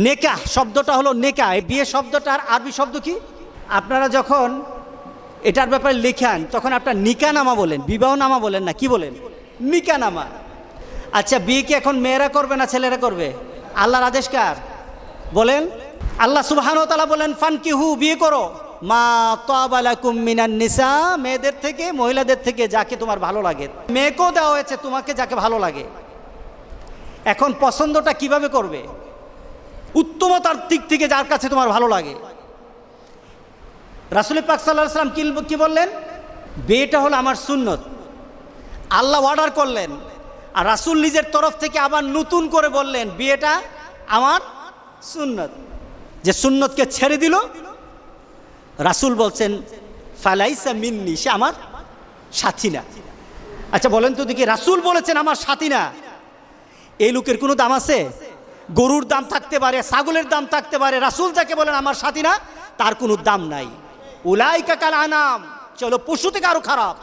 নেকাহ শব্দটা হলো নেকাহ। এই বিয়ে শব্দটার আরবি শব্দ কি? আপনারা যখন এটার ব্যাপারে লেখান তখন আপনার নিকানামা বলেন, বিবাহ নামা বলেন না, কি বলেন? নিকানামা। আচ্ছা, বিয়ে কি এখন মেয়েরা করবে না ছেলেরা করবে? আল্লাহর আদেশ কার বলেন? আল্লাহ সুবহানাহু ওয়া তাআলা বলেন ফানকিহু, বিয়ে করো, মা তাবা লাকুম মিনান নিসা, মেয়েদের থেকে, মহিলাদের থেকে যাকে তোমার ভালো লাগে। মেয়েকেও দেওয়া হয়েছে তোমাকে যাকে ভালো লাগে। এখন পছন্দটা কিভাবে করবে? উত্তমতার দিক থেকে যার কাছে তোমার ভালো লাগে। রাসূল পাক সাল্লাল্লাহু আলাইহি ওয়াসাল্লাম কি বললেন? বিয়েটা হলো আমার সুন্নত, আল্লাহ অর্ডার করলেন। আর রাসূল নিজের তরফ থেকে আবার নতুন করে বললেন বিয়েটা আমার সুন্নত। যে সুন্নতকে ছেড়ে দিল, রাসূল বলছেন ফালাইসা মিন্নি, সে আমার সাথী না। আচ্ছা বলেন তো দেখি, রাসূল বলেছেন আমার সাথী না, এই লোকের কোনো দাম আছে? গরুর দাম থাকতে পারে, ছাগলের দাম থাকতে পারে, রাসূল যাকে বলেন আমার সাথী না তার কোনো দাম নাই। উলাইকা কাল আনাম, চলো পশু থেকে আরো খারাপ।